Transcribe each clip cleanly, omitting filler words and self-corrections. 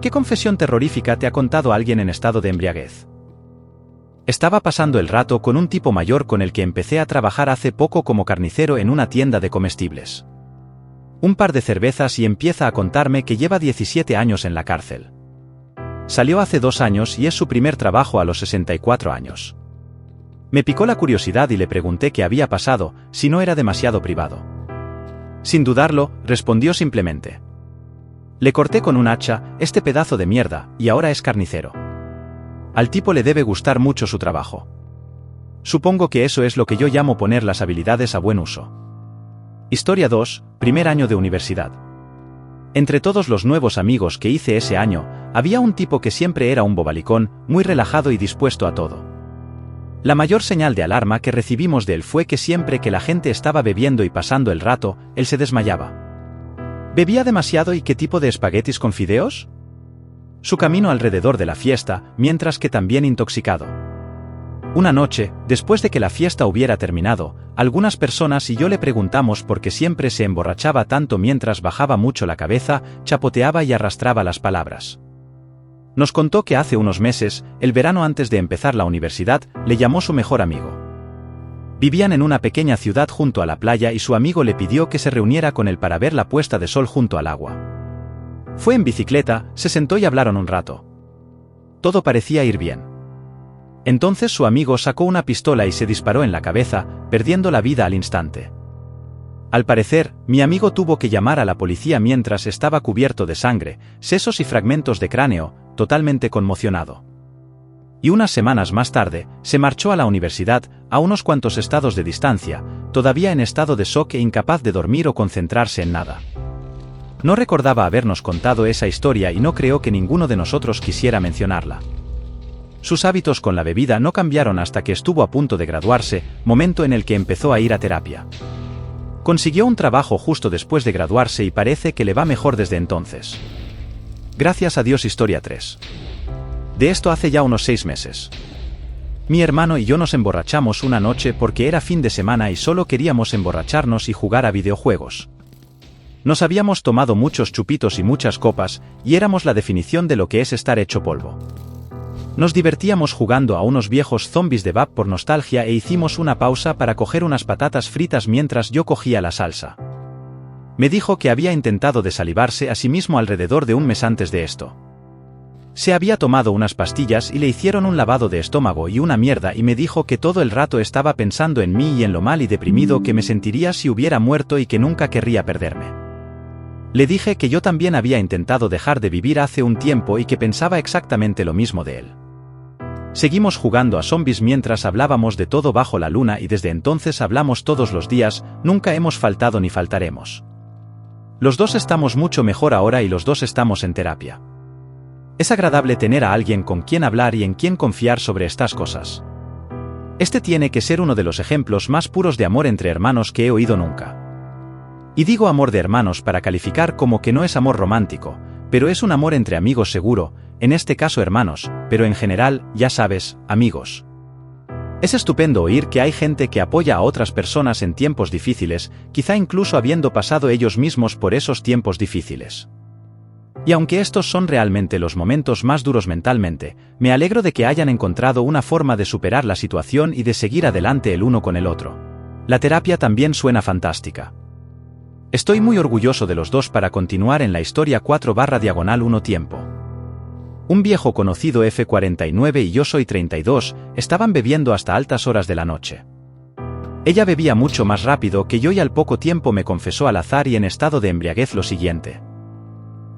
¿Qué confesión terrorífica te ha contado alguien en estado de embriaguez? Estaba pasando el rato con un tipo mayor con el que empecé a trabajar hace poco como carnicero en una tienda de comestibles. Un par de cervezas y empieza a contarme que lleva 17 años en la cárcel. Salió hace 2 años y es su primer trabajo a los 64 años. Me picó la curiosidad y le pregunté qué había pasado, si no era demasiado privado. Sin dudarlo, respondió simplemente: le corté con un hacha, este pedazo de mierda, y ahora es carnicero. Al tipo le debe gustar mucho su trabajo. Supongo que eso es lo que yo llamo poner las habilidades a buen uso. Historia 2, primer año de universidad. Entre todos los nuevos amigos que hice ese año, había un tipo que siempre era un bobalicón, muy relajado y dispuesto a todo. La mayor señal de alarma que recibimos de él fue que siempre que la gente estaba bebiendo y pasando el rato, él se desmayaba. ¿Bebía demasiado y qué tipo de espaguetis con fideos? Su camino alrededor de la fiesta, mientras que también intoxicado. Una noche, después de que la fiesta hubiera terminado, algunas personas y yo le preguntamos por qué siempre se emborrachaba tanto mientras bajaba mucho la cabeza, chapoteaba y arrastraba las palabras. Nos contó que hace unos meses, el verano antes de empezar la universidad, le llamó su mejor amigo. Vivían en una pequeña ciudad junto a la playa y su amigo le pidió que se reuniera con él para ver la puesta de sol junto al agua. Fue en bicicleta, se sentó y hablaron un rato. Todo parecía ir bien. Entonces su amigo sacó una pistola y se disparó en la cabeza, perdiendo la vida al instante. Al parecer, mi amigo tuvo que llamar a la policía mientras estaba cubierto de sangre, sesos y fragmentos de cráneo, totalmente conmocionado. Y unas semanas más tarde, se marchó a la universidad, a unos cuantos estados de distancia, todavía en estado de shock e incapaz de dormir o concentrarse en nada. No recordaba habernos contado esa historia y no creo que ninguno de nosotros quisiera mencionarla. Sus hábitos con la bebida no cambiaron hasta que estuvo a punto de graduarse, momento en el que empezó a ir a terapia. Consiguió un trabajo justo después de graduarse y parece que le va mejor desde entonces. Gracias a Dios. Historia 3. De esto hace ya unos 6 meses. Mi hermano y yo nos emborrachamos una noche porque era fin de semana y solo queríamos emborracharnos y jugar a videojuegos. Nos habíamos tomado muchos chupitos y muchas copas, y éramos la definición de lo que es estar hecho polvo. Nos divertíamos jugando a unos viejos zombies de Bab por nostalgia e hicimos una pausa para coger unas patatas fritas mientras yo cogía la salsa. Me dijo que había intentado desalivarse a sí mismo alrededor de un mes antes de esto. Se había tomado unas pastillas y le hicieron un lavado de estómago y una mierda y me dijo que todo el rato estaba pensando en mí y en lo mal y deprimido que me sentiría si hubiera muerto y que nunca querría perderme. Le dije que yo también había intentado dejar de vivir hace un tiempo y que pensaba exactamente lo mismo de él. Seguimos jugando a zombies mientras hablábamos de todo bajo la luna y desde entonces hablamos todos los días, nunca hemos faltado ni faltaremos. Los dos estamos mucho mejor ahora y los dos estamos en terapia. Es agradable tener a alguien con quien hablar y en quien confiar sobre estas cosas. Este tiene que ser uno de los ejemplos más puros de amor entre hermanos que he oído nunca. Y digo amor de hermanos para calificar como que no es amor romántico, pero es un amor entre amigos seguro, en este caso hermanos, pero en general, ya sabes, amigos. Es estupendo oír que hay gente que apoya a otras personas en tiempos difíciles, quizá incluso habiendo pasado ellos mismos por esos tiempos difíciles. Y aunque estos son realmente los momentos más duros mentalmente, me alegro de que hayan encontrado una forma de superar la situación y de seguir adelante el uno con el otro. La terapia también suena fantástica. Estoy muy orgulloso de los dos para continuar en la historia 4/1 tiempo. Un viejo conocido F49 y yo soy 32, estaban bebiendo hasta altas horas de la noche. Ella bebía mucho más rápido que yo y al poco tiempo me confesó al azar y en estado de embriaguez lo siguiente.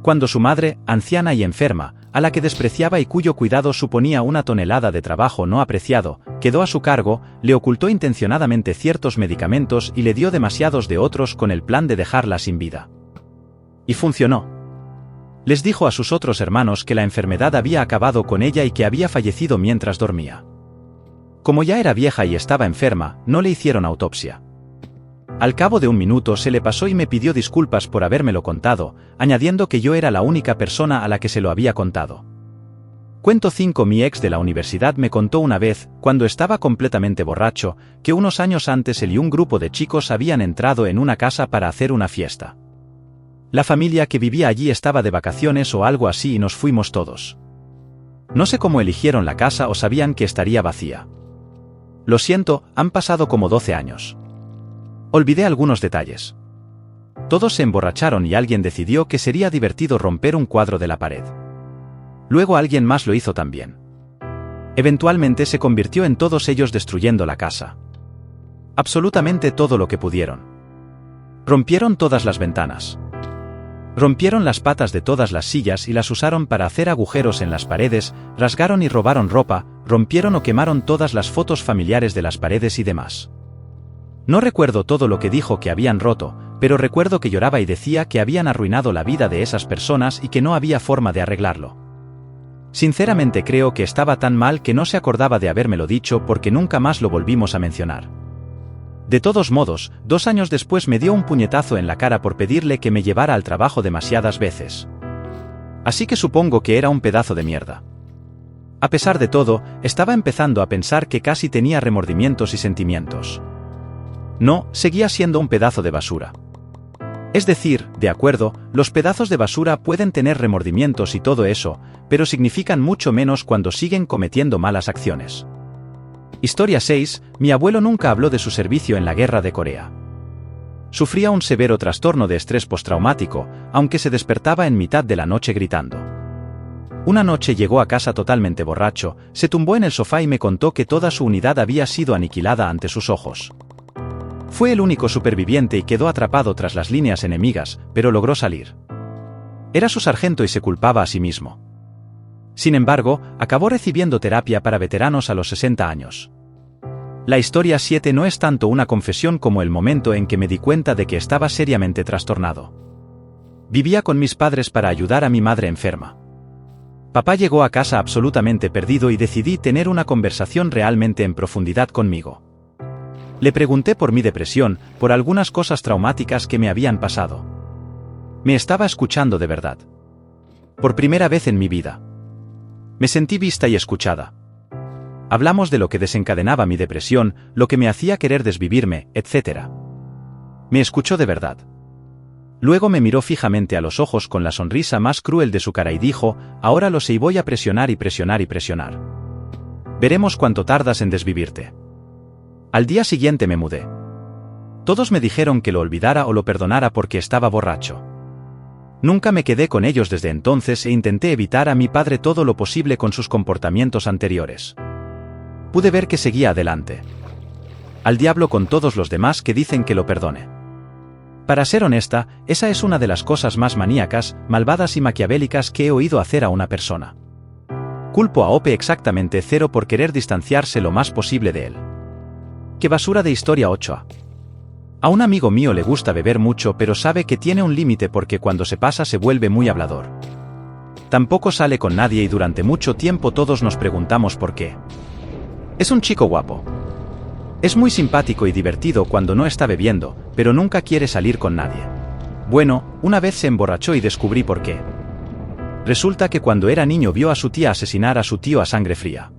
Cuando su madre, anciana y enferma, a la que despreciaba y cuyo cuidado suponía una tonelada de trabajo no apreciado, quedó a su cargo, le ocultó intencionadamente ciertos medicamentos y le dio demasiados de otros con el plan de dejarla sin vida. Y funcionó. Les dijo a sus otros hermanos que la enfermedad había acabado con ella y que había fallecido mientras dormía. Como ya era vieja y estaba enferma, no le hicieron autopsia. Al cabo de un minuto se le pasó y me pidió disculpas por habérmelo contado, añadiendo que yo era la única persona a la que se lo había contado. Cuento 5. Mi ex de la universidad me contó una vez, cuando estaba completamente borracho, que unos años antes él y un grupo de chicos habían entrado en una casa para hacer una fiesta. La familia que vivía allí estaba de vacaciones o algo así y nos fuimos todos. No sé cómo eligieron la casa o sabían que estaría vacía. Lo siento, han pasado como 12 años. Olvidé algunos detalles. Todos se emborracharon y alguien decidió que sería divertido romper un cuadro de la pared. Luego alguien más lo hizo también. Eventualmente se convirtió en todos ellos destruyendo la casa. Absolutamente todo lo que pudieron. Rompieron todas las ventanas. Rompieron las patas de todas las sillas y las usaron para hacer agujeros en las paredes, rasgaron y robaron ropa, rompieron o quemaron todas las fotos familiares de las paredes y demás. No recuerdo todo lo que dijo que habían roto, pero recuerdo que lloraba y decía que habían arruinado la vida de esas personas y que no había forma de arreglarlo. Sinceramente creo que estaba tan mal que no se acordaba de habérmelo dicho porque nunca más lo volvimos a mencionar. De todos modos, 2 años después me dio un puñetazo en la cara por pedirle que me llevara al trabajo demasiadas veces. Así que supongo que era un pedazo de mierda. A pesar de todo, estaba empezando a pensar que casi tenía remordimientos y sentimientos. No, seguía siendo un pedazo de basura. Es decir, de acuerdo, los pedazos de basura pueden tener remordimientos y todo eso, pero significan mucho menos cuando siguen cometiendo malas acciones. Historia 6. Mi abuelo nunca habló de su servicio en la guerra de Corea. Sufría un severo trastorno de estrés postraumático, aunque se despertaba en mitad de la noche gritando. Una noche llegó a casa totalmente borracho, se tumbó en el sofá y me contó que toda su unidad había sido aniquilada ante sus ojos. Fue el único superviviente y quedó atrapado tras las líneas enemigas, pero logró salir. Era su sargento y se culpaba a sí mismo. Sin embargo, acabó recibiendo terapia para veteranos a los 60 años. La historia 7 no es tanto una confesión como el momento en que me di cuenta de que estaba seriamente trastornado. Vivía con mis padres para ayudar a mi madre enferma. Papá llegó a casa absolutamente perdido y decidí tener una conversación realmente en profundidad conmigo. Le pregunté por mi depresión, por algunas cosas traumáticas que me habían pasado. Me estaba escuchando de verdad. Por primera vez en mi vida. Me sentí vista y escuchada. Hablamos de lo que desencadenaba mi depresión, lo que me hacía querer desvivirme, etc. Me escuchó de verdad. Luego me miró fijamente a los ojos con la sonrisa más cruel de su cara y dijo, ahora lo sé y voy a presionar y presionar y presionar. Veremos cuánto tardas en desvivirte. Al día siguiente me mudé. Todos me dijeron que lo olvidara o lo perdonara porque estaba borracho. Nunca me quedé con ellos desde entonces e intenté evitar a mi padre todo lo posible con sus comportamientos anteriores. Pude ver que seguía adelante. Al diablo con todos los demás que dicen que lo perdone. Para ser honesta, esa es una de las cosas más maníacas, malvadas y maquiavélicas que he oído hacer a una persona. Culpo a Ope exactamente 0 por querer distanciarse lo más posible de él. ¡Qué basura de historia 8! A un amigo mío le gusta beber mucho pero sabe que tiene un límite porque cuando se pasa se vuelve muy hablador. Tampoco sale con nadie y durante mucho tiempo todos nos preguntamos por qué. Es un chico guapo. Es muy simpático y divertido cuando no está bebiendo, pero nunca quiere salir con nadie. Bueno, una vez se emborrachó y descubrí por qué. Resulta que cuando era niño vio a su tía asesinar a su tío a sangre fría.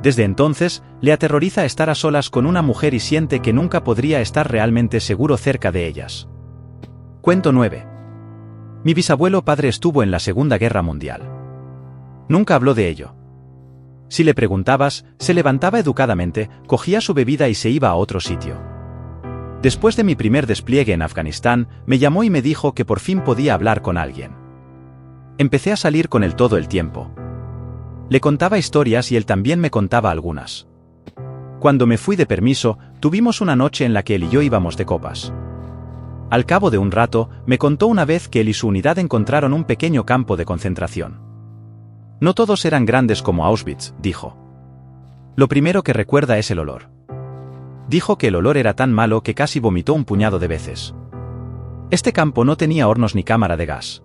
Desde entonces, le aterroriza estar a solas con una mujer y siente que nunca podría estar realmente seguro cerca de ellas. Cuento 9. Mi bisabuelo padre estuvo en la Segunda Guerra Mundial. Nunca habló de ello. Si le preguntabas, se levantaba educadamente, cogía su bebida y se iba a otro sitio. Después de mi primer despliegue en Afganistán, me llamó y me dijo que por fin podía hablar con alguien. Empecé a salir con él todo el tiempo. Le contaba historias y él también me contaba algunas. Cuando me fui de permiso, tuvimos una noche en la que él y yo íbamos de copas. Al cabo de un rato, me contó una vez que él y su unidad encontraron un pequeño campo de concentración. No todos eran grandes como Auschwitz, dijo. Lo primero que recuerda es el olor. Dijo que el olor era tan malo que casi vomitó un puñado de veces. Este campo no tenía hornos ni cámara de gas.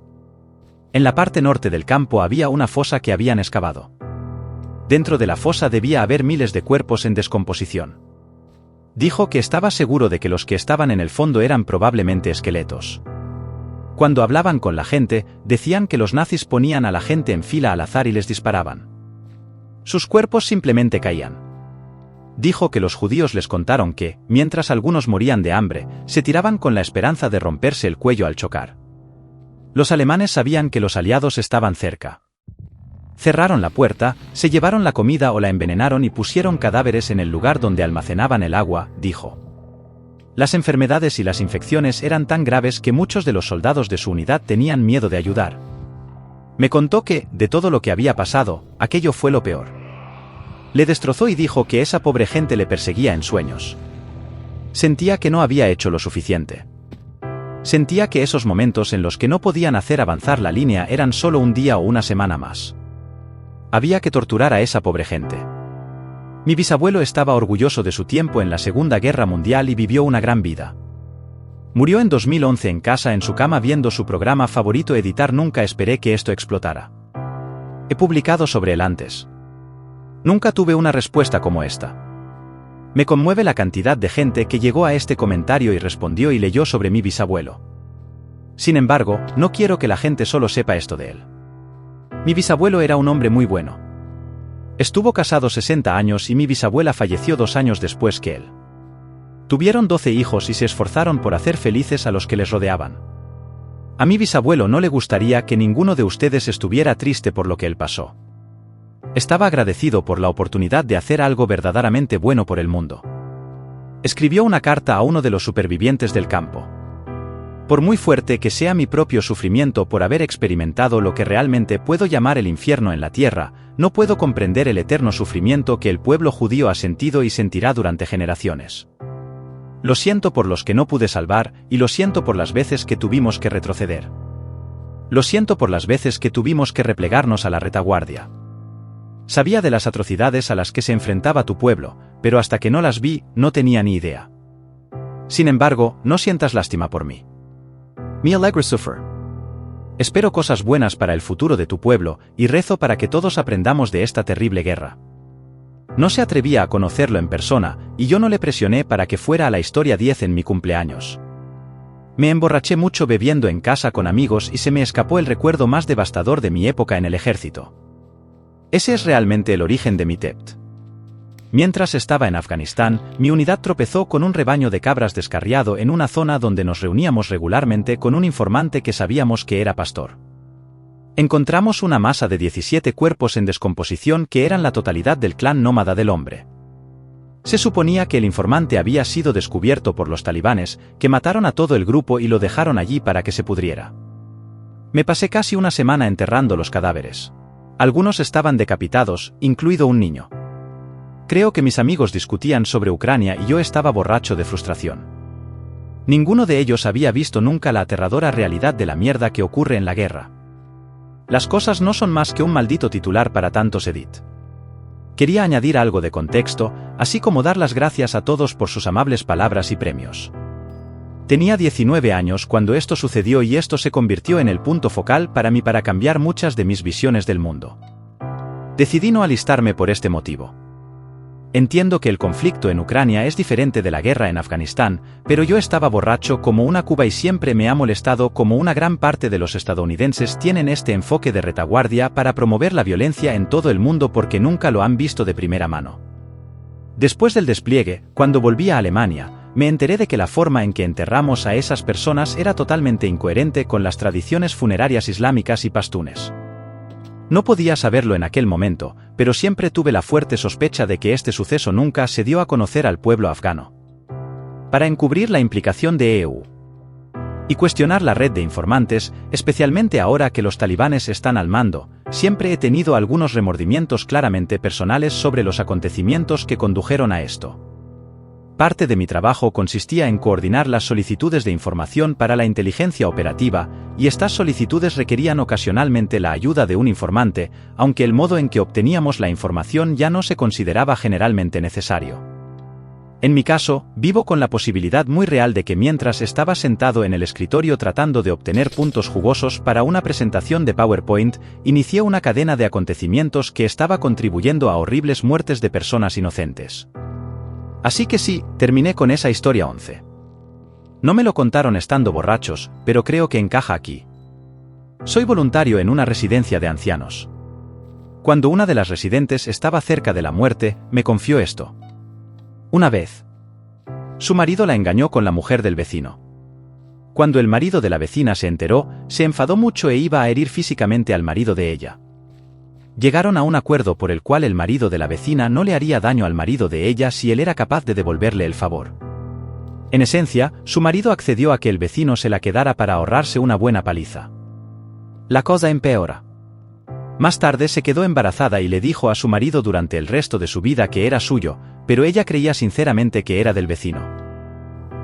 En la parte norte del campo había una fosa que habían excavado. Dentro de la fosa debía haber miles de cuerpos en descomposición. Dijo que estaba seguro de que los que estaban en el fondo eran probablemente esqueletos. Cuando hablaban con la gente, decían que los nazis ponían a la gente en fila al azar y les disparaban. Sus cuerpos simplemente caían. Dijo que los judíos les contaron que, mientras algunos morían de hambre, se tiraban con la esperanza de romperse el cuello al chocar. Los alemanes sabían que los aliados estaban cerca. Cerraron la puerta, se llevaron la comida o la envenenaron y pusieron cadáveres en el lugar donde almacenaban el agua, dijo. Las enfermedades y las infecciones eran tan graves que muchos de los soldados de su unidad tenían miedo de ayudar. Me contó que, de todo lo que había pasado, aquello fue lo peor. Le destrozó y dijo que esa pobre gente le perseguía en sueños. Sentía que no había hecho lo suficiente. Sentía que esos momentos en los que no podían hacer avanzar la línea eran solo un día o una semana más. Había que torturar a esa pobre gente. Mi bisabuelo estaba orgulloso de su tiempo en la Segunda Guerra Mundial y vivió una gran vida. Murió en 2011 en casa en su cama viendo su programa favorito editar. Nunca esperé que esto explotara. He publicado sobre él antes. Nunca tuve una respuesta como esta. Me conmueve la cantidad de gente que llegó a este comentario y respondió y leyó sobre mi bisabuelo. Sin embargo, no quiero que la gente solo sepa esto de él. Mi bisabuelo era un hombre muy bueno. Estuvo casado 60 años y mi bisabuela falleció 2 años después que él. Tuvieron 12 hijos y se esforzaron por hacer felices a los que les rodeaban. A mi bisabuelo no le gustaría que ninguno de ustedes estuviera triste por lo que él pasó. Estaba agradecido por la oportunidad de hacer algo verdaderamente bueno por el mundo. Escribió una carta a uno de los supervivientes del campo. Por muy fuerte que sea mi propio sufrimiento por haber experimentado lo que realmente puedo llamar el infierno en la tierra, no puedo comprender el eterno sufrimiento que el pueblo judío ha sentido y sentirá durante generaciones. Lo siento por los que no pude salvar, y lo siento por las veces que tuvimos que retroceder. Lo siento por las veces que tuvimos que replegarnos a la retaguardia. Sabía de las atrocidades a las que se enfrentaba tu pueblo, pero hasta que no las vi, no tenía ni idea. Sin embargo, no sientas lástima por mí. Me alegro sufrir. Espero cosas buenas para el futuro de tu pueblo, y rezo para que todos aprendamos de esta terrible guerra. No se atrevía a conocerlo en persona, y yo no le presioné para que fuera a la historia 10 en mi cumpleaños. Me emborraché mucho bebiendo en casa con amigos y se me escapó el recuerdo más devastador de mi época en el ejército. Ese es realmente el origen de mi TEPT. Mientras estaba en Afganistán, mi unidad tropezó con un rebaño de cabras descarriado en una zona donde nos reuníamos regularmente con un informante que sabíamos que era pastor. Encontramos una masa de 17 cuerpos en descomposición que eran la totalidad del clan nómada del hombre. Se suponía que el informante había sido descubierto por los talibanes, que mataron a todo el grupo y lo dejaron allí para que se pudriera. Me pasé casi una semana enterrando los cadáveres. Algunos estaban decapitados, incluido un niño. Creo que mis amigos discutían sobre Ucrania y yo estaba borracho de frustración. Ninguno de ellos había visto nunca la aterradora realidad de la mierda que ocurre en la guerra. Las cosas no son más que un maldito titular para tantos edit. Quería añadir algo de contexto, así como dar las gracias a todos por sus amables palabras y premios. Tenía 19 años cuando esto sucedió y esto se convirtió en el punto focal para mí para cambiar muchas de mis visiones del mundo. Decidí no alistarme por este motivo. Entiendo que el conflicto en Ucrania es diferente de la guerra en Afganistán, pero yo estaba borracho como una cuba y siempre me ha molestado cómo una gran parte de los estadounidenses tienen este enfoque de retaguardia para promover la violencia en todo el mundo porque nunca lo han visto de primera mano. Después del despliegue, cuando volví a Alemania, me enteré de que la forma en que enterramos a esas personas era totalmente incoherente con las tradiciones funerarias islámicas y pastunes. No podía saberlo en aquel momento, pero siempre tuve la fuerte sospecha de que este suceso nunca se dio a conocer al pueblo afgano. Para encubrir la implicación de EU y cuestionar la red de informantes, especialmente ahora que los talibanes están al mando, siempre he tenido algunos remordimientos claramente personales sobre los acontecimientos que condujeron a esto. Parte de mi trabajo consistía en coordinar las solicitudes de información para la inteligencia operativa, y estas solicitudes requerían ocasionalmente la ayuda de un informante, aunque el modo en que obteníamos la información ya no se consideraba generalmente necesario. En mi caso, vivo con la posibilidad muy real de que mientras estaba sentado en el escritorio tratando de obtener puntos jugosos para una presentación de PowerPoint, inicié una cadena de acontecimientos que estaba contribuyendo a horribles muertes de personas inocentes. Así que sí, terminé con esa historia 11. No me lo contaron estando borrachos, pero creo que encaja aquí. Soy voluntario en una residencia de ancianos. Cuando una de las residentes estaba cerca de la muerte, me confió esto. Una vez, su marido la engañó con la mujer del vecino. Cuando el marido de la vecina se enteró, se enfadó mucho e iba a herir físicamente al marido de ella. Llegaron a un acuerdo por el cual el marido de la vecina no le haría daño al marido de ella si él era capaz de devolverle el favor. En esencia, su marido accedió a que el vecino se la quedara para ahorrarse una buena paliza. La cosa empeora. Más tarde se quedó embarazada y le dijo a su marido durante el resto de su vida que era suyo, pero ella creía sinceramente que era del vecino.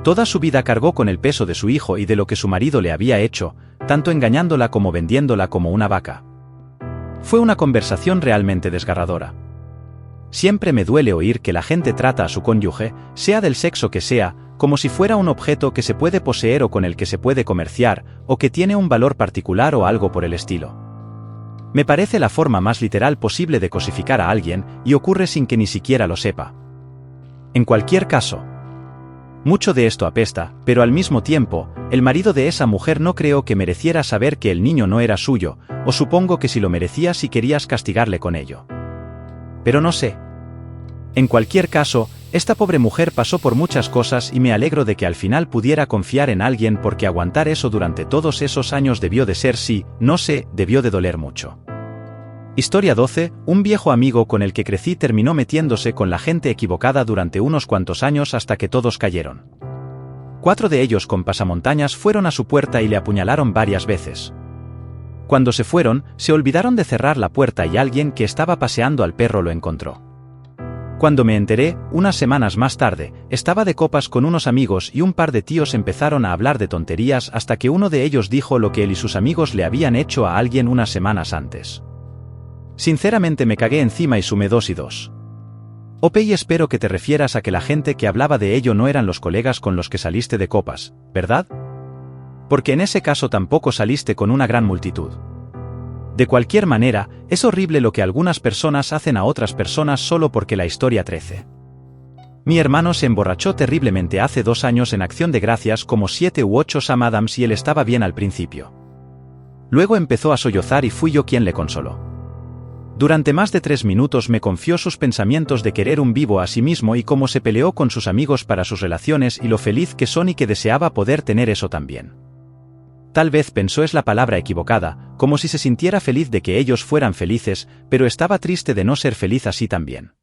Toda su vida cargó con el peso de su hijo y de lo que su marido le había hecho, tanto engañándola como vendiéndola como una vaca. Fue una conversación realmente desgarradora. Siempre me duele oír que la gente trata a su cónyuge, sea del sexo que sea, como si fuera un objeto que se puede poseer o con el que se puede comerciar, o que tiene un valor particular o algo por el estilo. Me parece la forma más literal posible de cosificar a alguien, y ocurre sin que ni siquiera lo sepa. En cualquier caso, mucho de esto apesta, pero al mismo tiempo, el marido de esa mujer no creo que mereciera saber que el niño no era suyo, o supongo que si lo merecía si querías castigarle con ello. Pero no sé. En cualquier caso, esta pobre mujer pasó por muchas cosas y me alegro de que al final pudiera confiar en alguien porque aguantar eso durante todos esos años debió de ser no sé, debió de doler mucho. Historia 12, un viejo amigo con el que crecí terminó metiéndose con la gente equivocada durante unos cuantos años hasta que todos cayeron. 4 de ellos con pasamontañas fueron a su puerta y le apuñalaron varias veces. Cuando se fueron, se olvidaron de cerrar la puerta y alguien que estaba paseando al perro lo encontró. Cuando me enteré, unas semanas más tarde, estaba de copas con unos amigos y un par de tíos empezaron a hablar de tonterías hasta que uno de ellos dijo lo que él y sus amigos le habían hecho a alguien unas semanas antes. Sinceramente me cagué encima y sumé 2 y 2. Y espero que te refieras a que la gente que hablaba de ello no eran los colegas con los que saliste de copas, ¿verdad? Porque en ese caso tampoco saliste con una gran multitud. De cualquier manera, es horrible lo que algunas personas hacen a otras personas solo porque la historia 13. Mi hermano se emborrachó terriblemente hace 2 años en Acción de Gracias como 7 u 8 Sam Adams y él estaba bien al principio. Luego empezó a sollozar y fui yo quien le consoló. Durante más de 3 minutos me confió sus pensamientos de querer un vivo a sí mismo y cómo se peleó con sus amigos para sus relaciones y lo feliz que son y que deseaba poder tener eso también. Tal vez pensó es la palabra equivocada, como si se sintiera feliz de que ellos fueran felices, pero estaba triste de no ser feliz así también.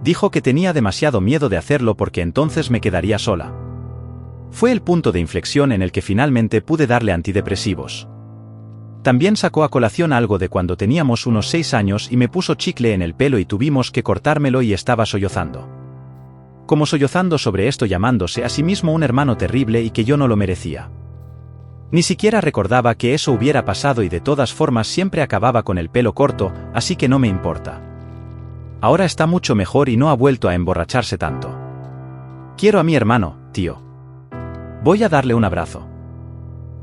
Dijo que tenía demasiado miedo de hacerlo porque entonces me quedaría sola. Fue el punto de inflexión en el que finalmente pude darle antidepresivos. También sacó a colación algo de cuando teníamos unos 6 años y me puso chicle en el pelo y tuvimos que cortármelo y estaba sollozando. Como sollozando sobre esto llamándose a sí mismo un hermano terrible y que yo no lo merecía. Ni siquiera recordaba que eso hubiera pasado y de todas formas siempre acababa con el pelo corto, así que no me importa. Ahora está mucho mejor y no ha vuelto a emborracharse tanto. Quiero a mi hermano, tío. Voy a darle un abrazo.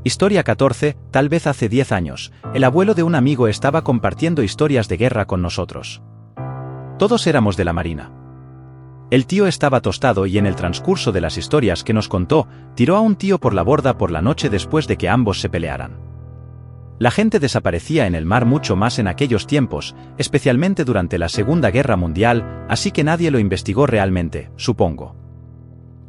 Historia 14, tal vez hace 10 años, el abuelo de un amigo estaba compartiendo historias de guerra con nosotros. Todos éramos de la Marina. El tío estaba tostado y en el transcurso de las historias que nos contó, tiró a un tío por la borda por la noche después de que ambos se pelearan. La gente desaparecía en el mar mucho más en aquellos tiempos, especialmente durante la Segunda Guerra Mundial, así que nadie lo investigó realmente, supongo.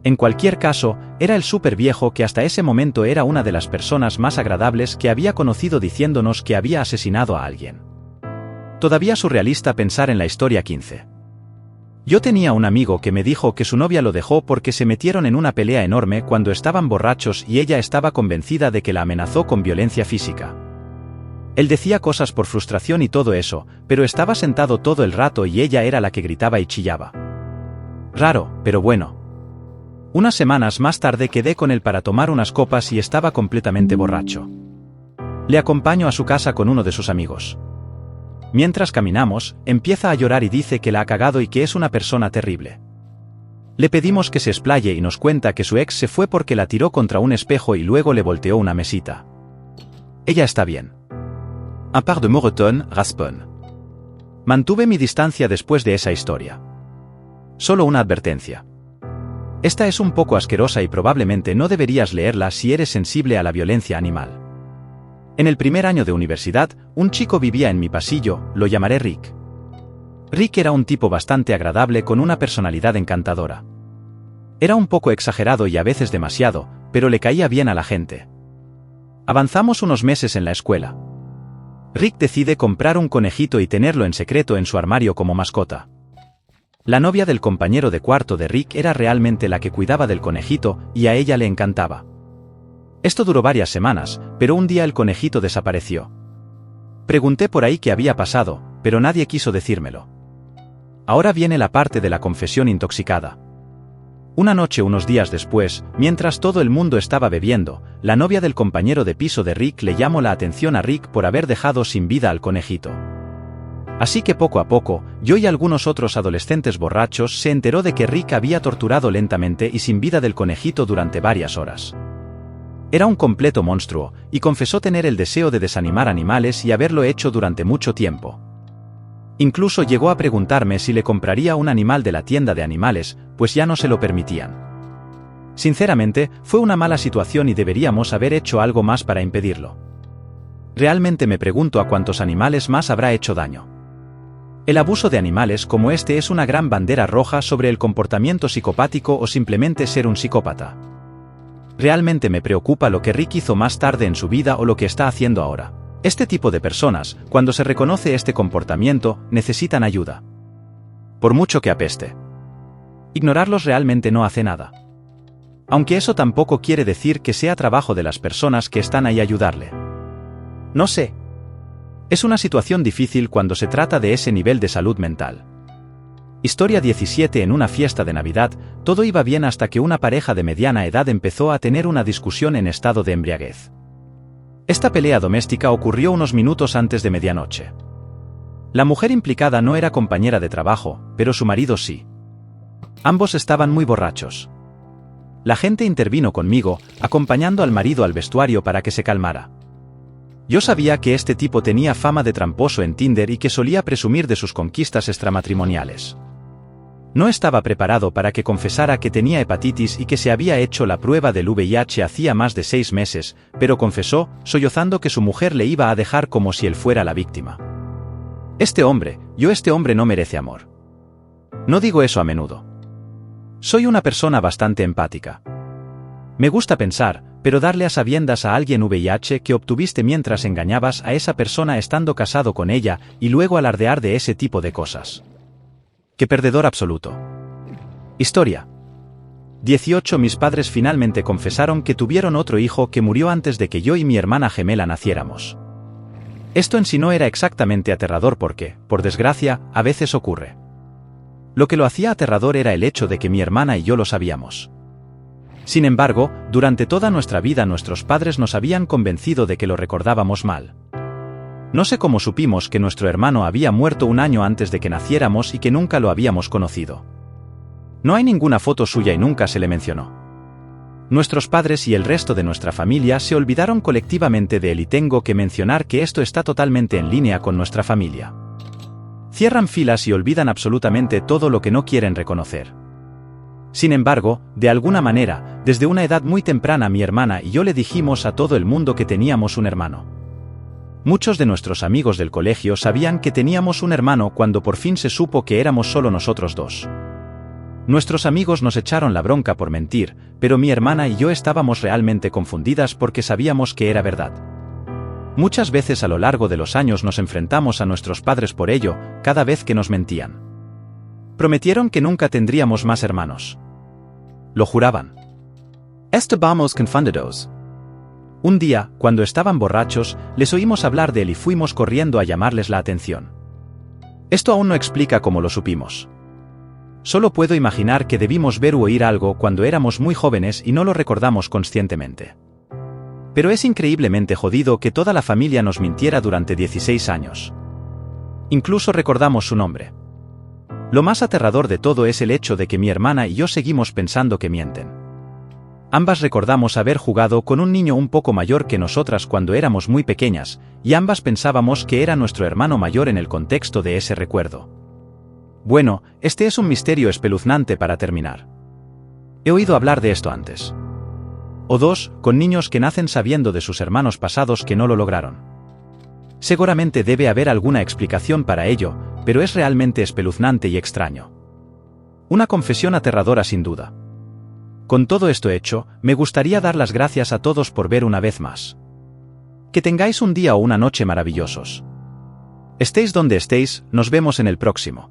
En cualquier caso, era el súper viejo que hasta ese momento era una de las personas más agradables que había conocido diciéndonos que había asesinado a alguien. Todavía surrealista pensar en la historia 15. Yo tenía un amigo que me dijo que su novia lo dejó porque se metieron en una pelea enorme cuando estaban borrachos y ella estaba convencida de que la amenazó con violencia física. Él decía cosas por frustración y todo eso, pero estaba sentado todo el rato y ella era la que gritaba y chillaba. Raro, pero bueno. Unas semanas más tarde quedé con él para tomar unas copas y estaba completamente borracho. Le acompaño a su casa con uno de sus amigos. Mientras caminamos, empieza a llorar y dice que la ha cagado y que es una persona terrible. Le pedimos que se explaye y nos cuenta que su ex se fue porque la tiró contra un espejo y luego le volteó una mesita. Ella está bien. Un par de morotón, raspón. Mantuve mi distancia después de esa historia. Solo una advertencia. Esta es un poco asquerosa y probablemente no deberías leerla si eres sensible a la violencia animal. En el primer año de universidad, un chico vivía en mi pasillo, lo llamaré Rick. Rick era un tipo bastante agradable con una personalidad encantadora. Era un poco exagerado y a veces demasiado, pero le caía bien a la gente. Avanzamos unos meses en la escuela. Rick decide comprar un conejito y tenerlo en secreto en su armario como mascota. La novia del compañero de cuarto de Rick era realmente la que cuidaba del conejito y a ella le encantaba. Esto duró varias semanas, pero un día el conejito desapareció. Pregunté por ahí qué había pasado, pero nadie quiso decírmelo. Ahora viene la parte de la confesión intoxicada. Una noche unos días después, mientras todo el mundo estaba bebiendo, la novia del compañero de piso de Rick le llamó la atención a Rick por haber dejado sin vida al conejito. Así que poco a poco, yo y algunos otros adolescentes borrachos se enteró de que Rick había torturado lentamente y sin vida del conejito durante varias horas. Era un completo monstruo, y confesó tener el deseo de desanimar animales y haberlo hecho durante mucho tiempo. Incluso llegó a preguntarme si le compraría un animal de la tienda de animales, pues ya no se lo permitían. Sinceramente, fue una mala situación y deberíamos haber hecho algo más para impedirlo. Realmente me pregunto a cuántos animales más habrá hecho daño. El abuso de animales como este es una gran bandera roja sobre el comportamiento psicopático o simplemente ser un psicópata. Realmente me preocupa lo que Rick hizo más tarde en su vida o lo que está haciendo ahora. Este tipo de personas, cuando se reconoce este comportamiento, necesitan ayuda. Por mucho que apeste. Ignorarlos realmente no hace nada. Aunque eso tampoco quiere decir que sea trabajo de las personas que están ahí ayudarle. No sé. Es una situación difícil cuando se trata de ese nivel de salud mental. Historia 17. En una fiesta de Navidad, todo iba bien hasta que una pareja de mediana edad empezó a tener una discusión en estado de embriaguez. Esta pelea doméstica ocurrió unos minutos antes de medianoche. La mujer implicada no era compañera de trabajo, pero su marido sí. Ambos estaban muy borrachos. La gente intervino conmigo, acompañando al marido al vestuario para que se calmara. Yo sabía que este tipo tenía fama de tramposo en Tinder y que solía presumir de sus conquistas extramatrimoniales. No estaba preparado para que confesara que tenía hepatitis y que se había hecho la prueba del VIH hacía más de 6 meses, pero confesó, sollozando que su mujer le iba a dejar como si él fuera la víctima. Este hombre no merece amor. No digo eso a menudo. Soy una persona bastante empática. Me gusta pensar, pero darle a sabiendas a alguien VIH que obtuviste mientras engañabas a esa persona estando casado con ella y luego alardear de ese tipo de cosas. ¡Qué perdedor absoluto! Historia 18. Mis padres finalmente confesaron que tuvieron otro hijo que murió antes de que yo y mi hermana gemela naciéramos. Esto en sí no era exactamente aterrador porque, por desgracia, a veces ocurre. Lo que lo hacía aterrador era el hecho de que mi hermana y yo lo sabíamos. Sin embargo, durante toda nuestra vida nuestros padres nos habían convencido de que lo recordábamos mal. No sé cómo supimos que nuestro hermano había muerto un año antes de que naciéramos y que nunca lo habíamos conocido. No hay ninguna foto suya y nunca se le mencionó. Nuestros padres y el resto de nuestra familia se olvidaron colectivamente de él y tengo que mencionar que esto está totalmente en línea con nuestra familia. Cierran filas y olvidan absolutamente todo lo que no quieren reconocer. Sin embargo, de alguna manera, desde una edad muy temprana mi hermana y yo le dijimos a todo el mundo que teníamos un hermano. Muchos de nuestros amigos del colegio sabían que teníamos un hermano cuando por fin se supo que éramos solo nosotros dos. Nuestros amigos nos echaron la bronca por mentir, pero mi hermana y yo estábamos realmente confundidas porque sabíamos que era verdad. Muchas veces a lo largo de los años nos enfrentamos a nuestros padres por ello, cada vez que nos mentían. Prometieron que nunca tendríamos más hermanos. Lo juraban. Estábamos confundidos. Un día, cuando estaban borrachos, les oímos hablar de él y fuimos corriendo a llamarles la atención. Esto aún no explica cómo lo supimos. Solo puedo imaginar que debimos ver u oír algo cuando éramos muy jóvenes y no lo recordamos conscientemente. Pero es increíblemente jodido que toda la familia nos mintiera durante 16 años. Incluso recordamos su nombre. Lo más aterrador de todo es el hecho de que mi hermana y yo seguimos pensando que mienten. Ambas recordamos haber jugado con un niño un poco mayor que nosotras cuando éramos muy pequeñas, y ambas pensábamos que era nuestro hermano mayor en el contexto de ese recuerdo. Bueno, este es un misterio espeluznante para terminar. He oído hablar de esto antes. O dos, con niños que nacen sabiendo de sus hermanos pasados que no lo lograron. Seguramente debe haber alguna explicación para ello, pero es realmente espeluznante y extraño. Una confesión aterradora sin duda. Con todo esto hecho, me gustaría dar las gracias a todos por ver una vez más. Que tengáis un día o una noche maravillosos. Estéis donde estéis, nos vemos en el próximo.